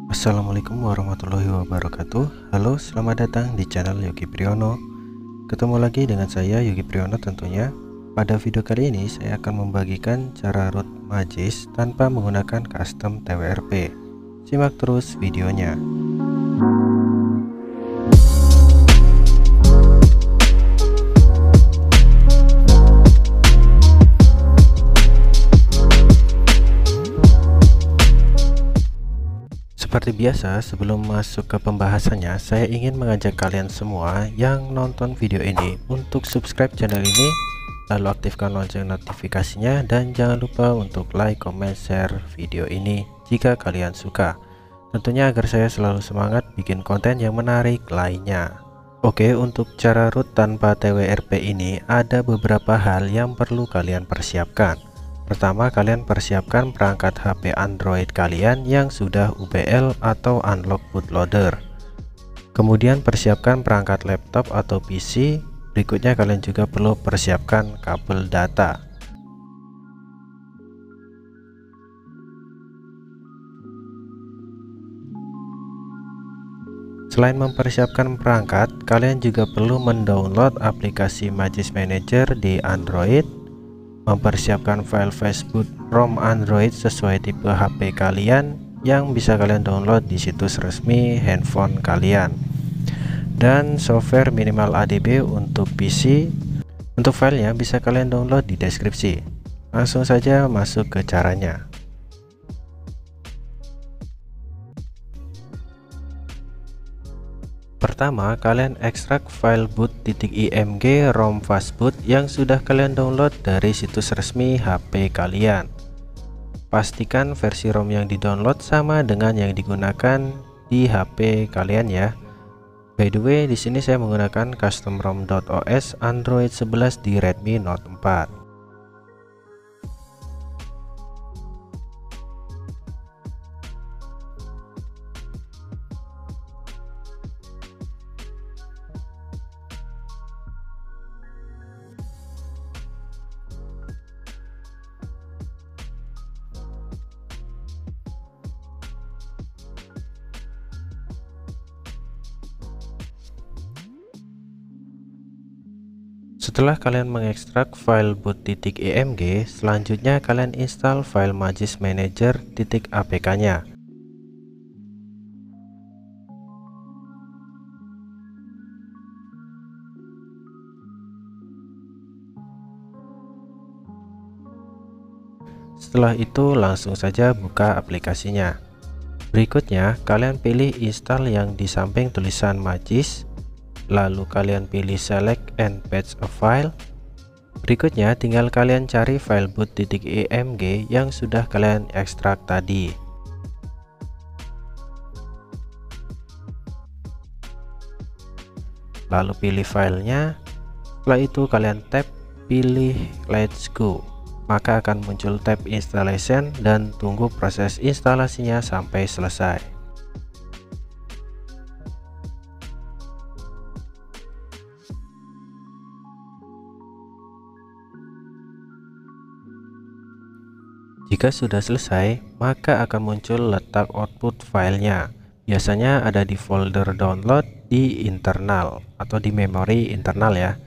Assalamualaikum warahmatullahi wabarakatuh. Halo, selamat datang di channel Yogi Priyono. Ketemu lagi dengan saya Yogi Priyono tentunya. Pada video kali ini saya akan membagikan cara root Magis tanpa menggunakan custom TWRP. Simak terus videonya. Seperti biasa, sebelum masuk ke pembahasannya, saya ingin mengajak kalian semua yang nonton video ini untuk subscribe channel ini, lalu aktifkan lonceng notifikasinya, dan jangan lupa untuk like, comment, share video ini jika kalian suka. Tentunya agar saya selalu semangat bikin konten yang menarik lainnya. Oke, untuk cara root tanpa TWRP ini ada beberapa hal yang perlu kalian persiapkan. Pertama, kalian persiapkan perangkat HP Android kalian yang sudah UBL atau unlock bootloader. Kemudian persiapkan perangkat laptop atau PC. Berikutnya kalian juga perlu persiapkan kabel data. Selain mempersiapkan perangkat, kalian juga perlu mendownload aplikasi Magis Manager di Android, mempersiapkan file Facebook ROM Android sesuai tipe HP kalian yang bisa kalian download di situs resmi handphone kalian, dan software minimal ADB untuk PC. Untuk filenya bisa kalian download di deskripsi. Langsung saja masuk ke caranya. Pertama, kalian ekstrak file boot.img ROM fastboot yang sudah kalian download dari situs resmi HP kalian. Pastikan versi ROM yang di-download sama dengan yang digunakan di HP kalian ya. By the way, di sini saya menggunakan custom ROM.os Android 11 di Redmi Note 4. Setelah kalian mengekstrak file boot.img, selanjutnya kalian install file Magis Manager.apk-nya. Setelah itu langsung saja buka aplikasinya. Berikutnya kalian pilih install yang di samping tulisan Magis, lalu kalian pilih select and patch a file. Berikutnya tinggal kalian cari file boot.img yang sudah kalian ekstrak tadi. Lalu pilih filenya. Setelah itu kalian tap pilih let's go, maka akan muncul tab installation dan tunggu proses instalasinya sampai selesai. Jika sudah selesai, maka akan muncul letak output filenya. Biasanya ada di folder download di internal atau di memori internal ya.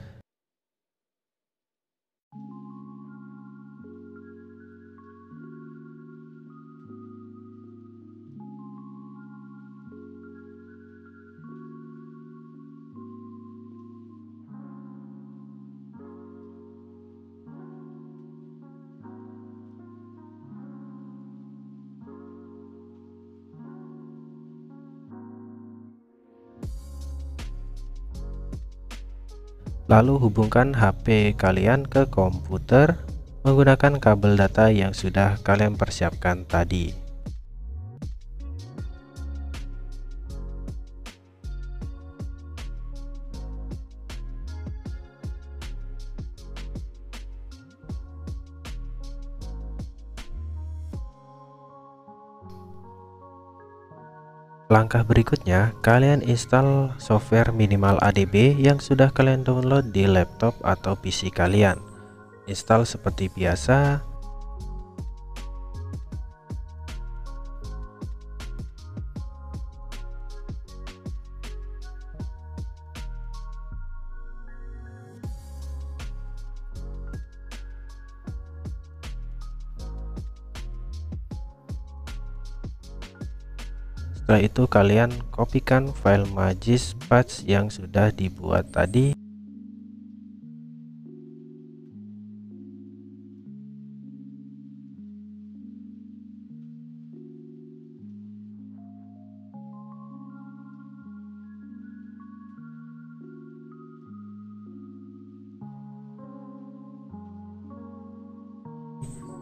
Lalu hubungkan HP kalian ke komputer menggunakan kabel data yang sudah kalian persiapkan tadi. Langkah berikutnya, kalian install software minimal ADB yang sudah kalian download di laptop atau PC kalian. install seperti biasa. Setelah itu kalian kopikan file Magisk Patch yang sudah dibuat tadi.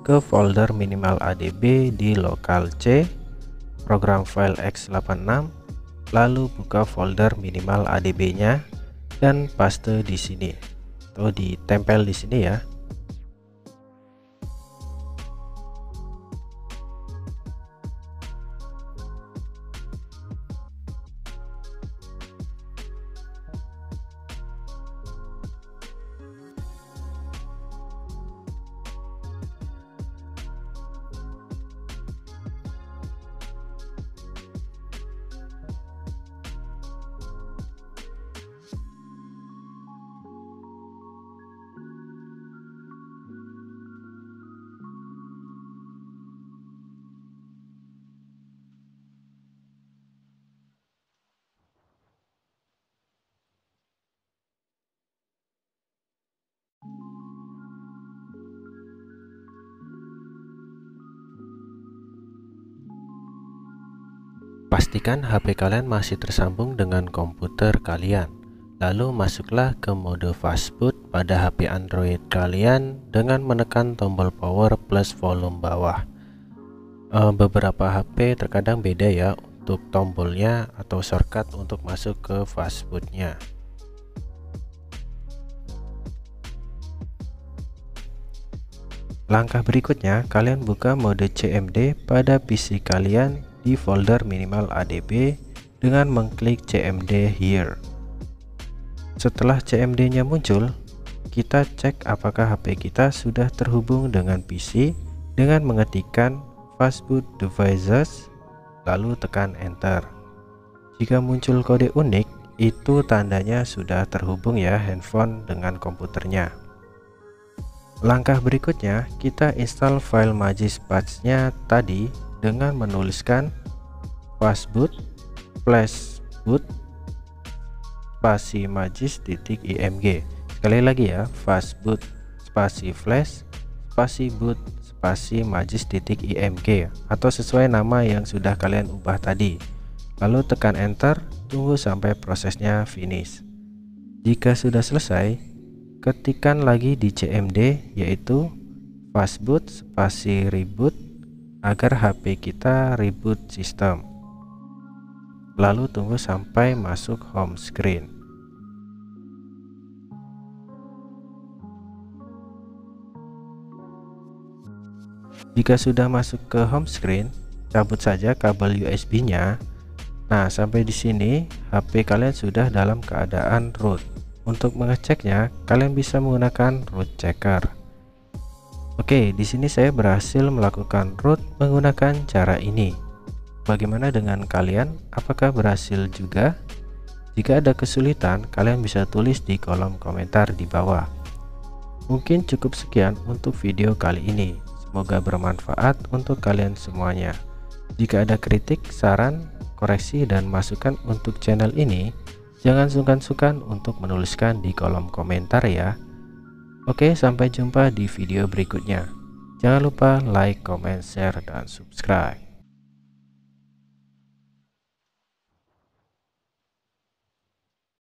Ke folder minimal ADB di lokal C, program file x86, lalu buka folder minimal ADB nya dan paste di sini atau ditempel di sini ya. Pastikan HP kalian masih tersambung dengan komputer kalian. Lalu masuklah ke mode fastboot pada HP Android kalian dengan menekan tombol power plus volume bawah. Beberapa HP terkadang beda ya untuk tombolnya atau shortcut untuk masuk ke fastbootnya. Langkah berikutnya, kalian buka mode CMD pada PC kalian di folder minimal ADB dengan mengklik CMD here. Setelah CMD-nya muncul, kita cek apakah HP kita sudah terhubung dengan PC dengan mengetikkan fastboot devices lalu tekan enter. Jika muncul kode unik, itu tandanya sudah terhubung ya handphone dengan komputernya. Langkah berikutnya, kita install file Magisk Patch-nya tadi dengan menuliskan fastboot /boot spasi magisk.img. Sekali lagi ya, fastboot spasi flash spasi boot spasi magisk.img atau sesuai nama yang sudah kalian ubah tadi. Lalu tekan enter, tunggu sampai prosesnya finish. Jika sudah selesai, ketikkan lagi di CMD yaitu fastboot spasi reboot agar HP kita reboot sistem. Lalu tunggu sampai masuk home screen. Jika sudah masuk ke home screen, cabut saja kabel USB-nya. Nah, sampai di sini HP kalian sudah dalam keadaan root. Untuk mengeceknya, kalian bisa menggunakan root checker. Oke, di sini saya berhasil melakukan root menggunakan cara ini. Bagaimana dengan kalian? Apakah berhasil juga? Jika ada kesulitan, kalian bisa tulis di kolom komentar di bawah. Mungkin cukup sekian untuk video kali ini. Semoga bermanfaat untuk kalian semuanya. Jika ada kritik, saran, koreksi, dan masukan untuk channel ini, jangan sungkan-sungkan untuk menuliskan di kolom komentar ya. Oke, sampai jumpa di video berikutnya. Jangan lupa like, comment, share, dan subscribe.